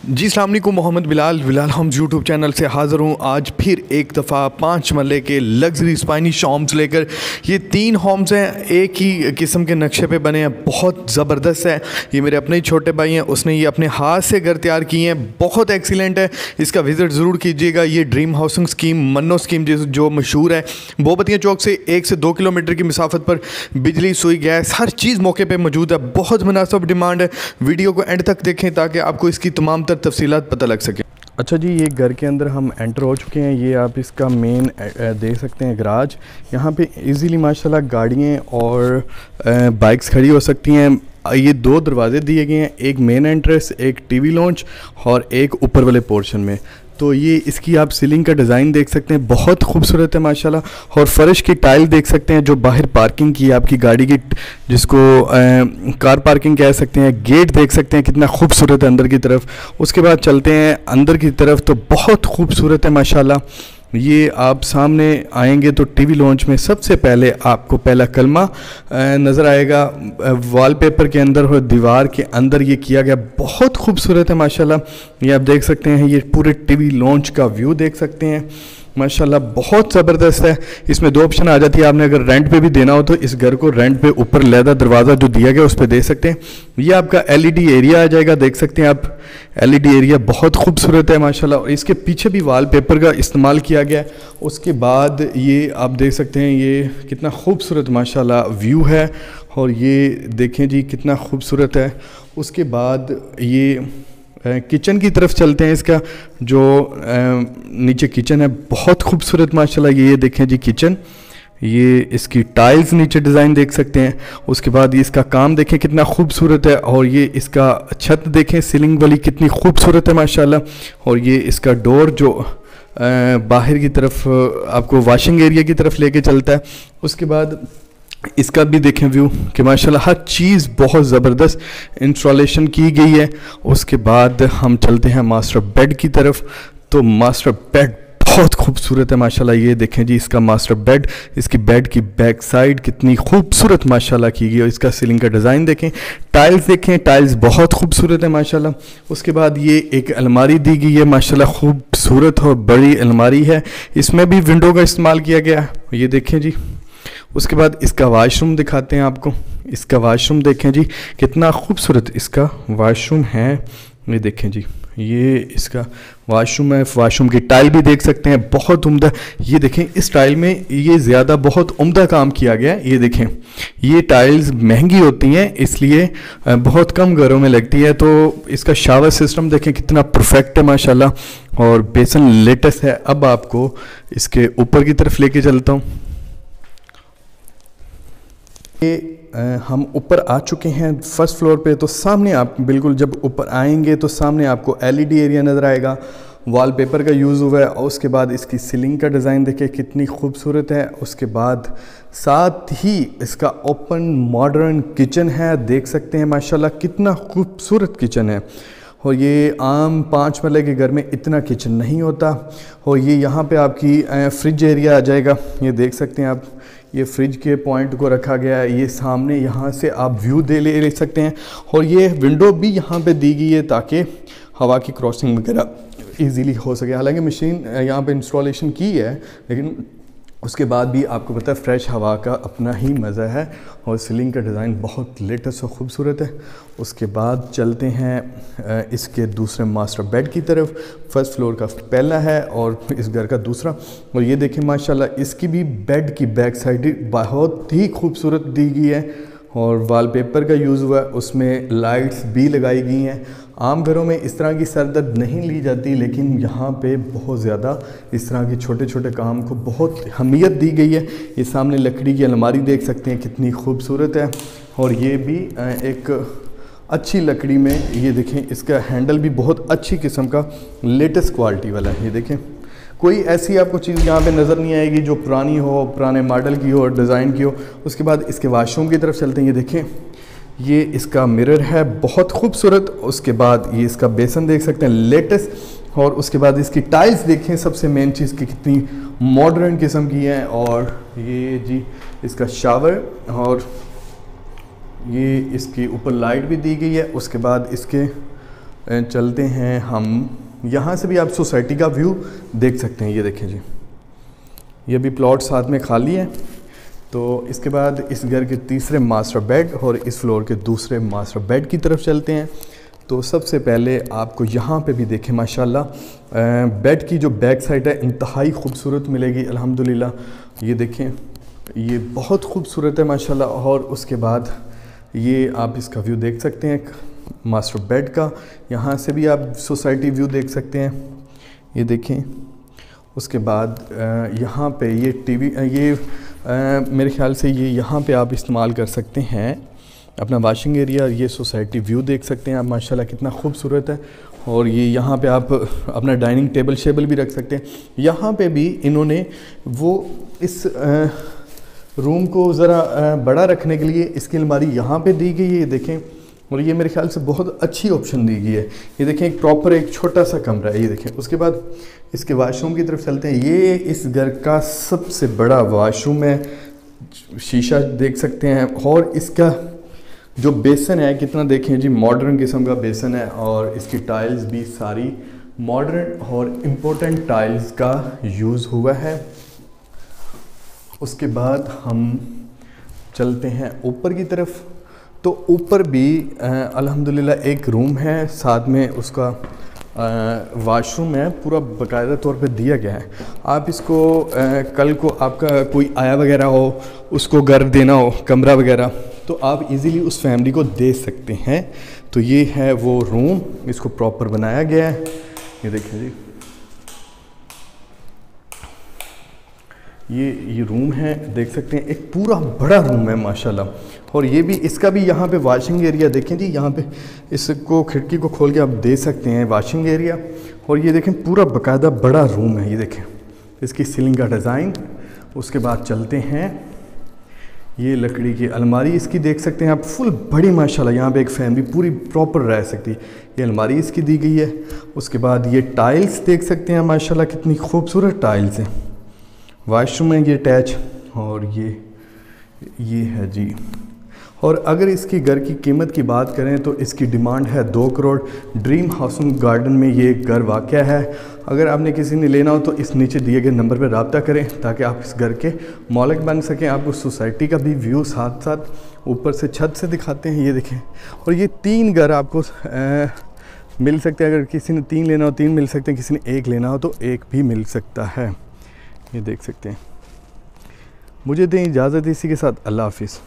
जी अस्सलाम वालेकुम, Mohammad Bilal homes YouTube channel से हाज़िर हूँ आज फिर एक दफ़ा 5 मरले के लग्जरी स्पाइनिश होम्स लेकर। ये 3 होम्स हैं, एक ही किस्म के नक्शे पे बने हैं, बहुत ज़बरदस्त है। ये मेरे अपने ही छोटे भाई हैं, उसने ये अपने हाथ से घर तैयार किए हैं, बहुत एक्सीलेंट है। इसका विज़िट ज़रूर कीजिएगा। ये ड्रीम हाउसिंग स्कीम मन्नो स्कीम जो मशहूर है, बोबतिया चौक से 1 से 2 किलोमीटर की मुसाफत पर बिजली, सुई, गैस हर चीज़ मौके पर मौजूद है। बहुत मुनासिब डिमांड है। वीडियो को एंड तक देखें ताकि आपको इसकी तमाम तफसीलात पता लग सके। अच्छा जी, ये घर के अंदर हम एंटर हो चुके हैं। ये आप इसका मेन देख सकते हैं गराज। यहाँ पे इजीली माशाल्लाह गाड़ियाँ और बाइक्स खड़ी हो सकती हैं। ये 2 दरवाजे दिए गए हैं, एक मेन एंट्रेंस, एक टीवी लॉन्च और एक ऊपर वाले पोर्शन में। तो ये इसकी आप सीलिंग का डिज़ाइन देख सकते हैं, बहुत खूबसूरत है माशाल्लाह। और फर्श की टाइल देख सकते हैं जो बाहर पार्किंग की आपकी गाड़ी की, जिसको कार पार्किंग कह सकते हैं। गेट देख सकते हैं कितना खूबसूरत है अंदर की तरफ। उसके बाद चलते हैं अंदर की तरफ, तो बहुत खूबसूरत है माशाल्लाह। ये आप सामने आएंगे तो टीवी लॉन्च में सबसे पहले आपको पहला कलमा नज़र आएगा। वॉलपेपर के अंदर और दीवार के अंदर ये किया गया, बहुत खूबसूरत है माशाल्लाह। ये आप देख सकते हैं, ये पूरे टीवी लॉन्च का व्यू देख सकते हैं माशाल्लाह, बहुत ज़बरदस्त है। इसमें 2 ऑप्शन आ जाती है, आपने अगर रेंट पे भी देना हो तो इस घर को रेंट पे ऊपर लहदा दरवाज़ा जो दिया गया उस पर दे सकते हैं। ये आपका एलईडी एरिया आ जाएगा, देख सकते हैं आप। एलईडी एरिया बहुत खूबसूरत है माशाल्लाह, और इसके पीछे भी वॉलपेपर का इस्तेमाल किया गया है। उसके बाद ये आप देख सकते हैं, ये कितना खूबसूरत माशाल्लाह व्यू है। और ये देखें जी कितना खूबसूरत है। उसके बाद ये किचन की तरफ चलते हैं। इसका जो नीचे किचन है बहुत खूबसूरत माशाल्लाह। ये देखें जी किचन, ये इसकी टाइल्स नीचे डिज़ाइन देख सकते हैं। उसके बाद ये इसका काम देखें कितना खूबसूरत है। और ये इसका छत देखें सीलिंग वाली कितनी खूबसूरत है माशाल्लाह। और ये इसका डोर जो बाहर की तरफ आपको वॉशिंग एरिया की तरफ लेके चलता है। उसके बाद इसका भी देखें व्यू कि माशाल्लाह हर चीज़ बहुत ज़बरदस्त इंस्टॉलेशन की गई है। उसके बाद हम चलते हैं मास्टर बेड की तरफ। तो मास्टर बेड बहुत खूबसूरत है माशाल्लाह। ये देखें जी इसका मास्टर बेड, इसकी बेड की बैक साइड कितनी खूबसूरत माशाल्लाह की गई है। इसका सीलिंग का डिज़ाइन देखें, टाइल्स देखें, टाइल्स बहुत खूबसूरत है माशाल्लाह। उसके बाद ये एक अलमारी दी गई है माशाल्लाह, खूबसूरत और बड़ी अलमारी है। इसमें भी विंडो का इस्तेमाल किया गया है, ये देखें जी। उसके बाद इसका वाशरूम दिखाते हैं आपको। इसका वाशरूम देखें जी कितना खूबसूरत इसका वाशरूम है। ये देखें जी, ये इसका वाशरूम है। वाशरूम की टाइल भी देख सकते हैं, बहुत उम्दा। ये देखें इस टाइल में ये ज़्यादा बहुत उम्दा काम किया गया है। ये देखें, ये टाइल्स महंगी होती हैं इसलिए बहुत कम घरों में लगती है। तो इसका शावर सिस्टम देखें कितना परफेक्ट है माशाल्लाह। और बेसन लेटेस्ट है। अब आपको इसके ऊपर की तरफ लेके चलता हूँ। हम ऊपर आ चुके हैं फर्स्ट फ्लोर पे। तो सामने आप बिल्कुल जब ऊपर आएंगे तो सामने आपको एलईडी एरिया नज़र आएगा, वॉलपेपर का यूज़ हुआ है। और उसके बाद इसकी सीलिंग का डिज़ाइन देखिए कितनी खूबसूरत है। उसके बाद साथ ही इसका ओपन मॉडर्न किचन है, देख सकते हैं माशाल्लाह कितना खूबसूरत किचन है। और ये आम 5 मरले के घर में इतना किचन नहीं होता। और ये यहाँ पे आपकी फ्रिज एरिया आ जाएगा, ये देख सकते हैं आप। ये फ्रिज के पॉइंट को रखा गया है। ये सामने यहाँ से आप व्यू ले सकते हैं। और ये विंडो भी यहाँ पे दी गई है ताकि हवा की क्रॉसिंग वगैरह इजीली हो सके। हालांकि मशीन यहाँ पे इंस्टॉलेशन की है, लेकिन उसके बाद भी आपको पता है फ्रेश हवा का अपना ही मज़ा है। और सीलिंग का डिज़ाइन बहुत लेटेस्ट और ख़ूबसूरत है। उसके बाद चलते हैं इसके दूसरे मास्टर बेड की तरफ। फर्स्ट फ्लोर का पहला है और इस घर का दूसरा। और ये देखें माशाल्लाह इसकी भी बेड की बैक साइड बहुत ही खूबसूरत दी गई है। और वॉलपेपर का यूज़ हुआ है, उसमें लाइट्स भी लगाई गई हैं। आम घरों में इस तरह की सरदर्द नहीं ली जाती, लेकिन यहाँ पे बहुत ज़्यादा इस तरह के छोटे छोटे काम को बहुत अहमियत दी गई है। ये सामने लकड़ी की अलमारी देख सकते हैं कितनी खूबसूरत है। और ये भी एक अच्छी लकड़ी में, ये देखें इसका हैंडल भी बहुत अच्छी किस्म का लेटेस्ट क्वालिटी वाला है। ये देखें कोई ऐसी आपको चीज़ यहाँ पे नज़र नहीं आएगी जो पुरानी हो, पुराने मॉडल की हो, डिज़ाइन की हो। उसके बाद इसके वाशरूम की तरफ चलते हैं। ये देखें, ये इसका मिरर है बहुत खूबसूरत। उसके बाद ये इसका बेसन देख सकते हैं लेटेस्ट। और उसके बाद इसकी टाइल्स देखें, सबसे मेन चीज़ की कितनी मॉडर्न किस्म की है। और ये जी इसका शावर, और ये इसके ऊपर लाइट भी दी गई है। उसके बाद इसके चलते हैं हम। यहाँ से भी आप सोसाइटी का व्यू देख सकते हैं। ये देखें जी, ये भी प्लॉट साथ में खाली है। तो इसके बाद इस घर के तीसरे मास्टर बेड और इस फ्लोर के दूसरे मास्टर बेड की तरफ चलते हैं। तो सबसे पहले आपको यहाँ पे भी देखें माशाल्लाह, बेड की जो बैक साइड है इंतहाई खूबसूरत मिलेगी अल्हम्दुलिल्लाह। ये देखें, ये बहुत खूबसूरत है माशाल्लाह। और उसके बाद ये आप इसका व्यू देख सकते हैं मास्टर बेड का। यहाँ से भी आप सोसाइटी व्यू देख सकते हैं, ये देखें। उसके बाद यहाँ पे ये टीवी, ये मेरे ख्याल से ये यहाँ पे आप इस्तेमाल कर सकते हैं अपना वॉशिंग एरिया। ये सोसाइटी व्यू देख सकते हैं आप माशाल्लाह, कितना खूबसूरत है। और ये यहाँ पे आप अपना डाइनिंग टेबल शेबल भी रख सकते हैं। यहाँ पे भी इन्होंने वो इस रूम को ज़रा बड़ा रखने के लिए इसकी अलमारी यहाँ पे दी गई है, ये देखें। और ये मेरे ख्याल से बहुत अच्छी ऑप्शन दी गई है। ये देखें, एक प्रॉपर एक छोटा सा कमरा है, ये देखें। उसके बाद इसके वाशरूम की तरफ चलते हैं। ये इस घर का सबसे बड़ा वाशरूम है, शीशा देख सकते हैं। और इसका जो बेसन है कितना देखें जी, मॉडर्न किस्म का बेसन है। और इसकी टाइल्स भी सारी मॉडर्न और इम्पोर्टेंट टाइल्स का यूज़ हुआ है। उसके बाद हम चलते हैं ऊपर की तरफ। तो ऊपर भी अल्हम्दुलिल्लाह एक रूम है, साथ में उसका वाशरूम है, पूरा बाकायदा तौर पे दिया गया है। आप इसको कल को आपका कोई आया वगैरह हो, उसको घर देना हो कमरा वगैरह, तो आप इजीली उस फैमिली को दे सकते हैं। तो ये है वो रूम, इसको प्रॉपर बनाया गया है। ये देखिए जी, ये रूम है, देख सकते हैं। एक पूरा बड़ा रूम है माशाल्लाह। और ये भी, इसका भी यहाँ पे वॉशिंग एरिया देखें जी, यहाँ पे इसको खिड़की को खोल के आप दे सकते हैं वॉशिंग एरिया। और ये देखें, पूरा बाकायदा बड़ा रूम है, ये देखें इसकी सीलिंग का डिज़ाइन। उसके बाद चलते हैं, ये लकड़ी की अलमारी इसकी देख सकते हैं आप, फुल बड़ी माशाल्लाह। यहाँ पे एक फैमिली पूरी प्रॉपर रह सकती है। ये अलमारी इसकी दी गई है। उसके बाद ये टाइल्स देख सकते हैं माशाल्लाह, कितनी खूबसूरत टाइल्स हैं। वाशरूम है ये अटैच। और ये है जी। और अगर इसकी घर की कीमत की बात करें तो इसकी डिमांड है 2 करोड़। ड्रीम हाउसिंग गार्डन में ये घर वाक़ है। अगर आपने किसी ने लेना हो तो इस नीचे दिए गए नंबर पर रब्ता करें ताकि आप इस घर के मालिक बन सकें। आपको सोसाइटी का भी व्यू साथ साथ ऊपर से छत से दिखाते हैं, ये देखें। और ये 3 घर आपको मिल सकते हैं। अगर किसी ने 3 लेना हो 3 मिल सकते हैं, किसी ने 1 लेना हो तो 1 भी मिल सकता है, ये देख सकते हैं। मुझे दें इजाज़त, इसी के साथ अल्लाह हाफिज़।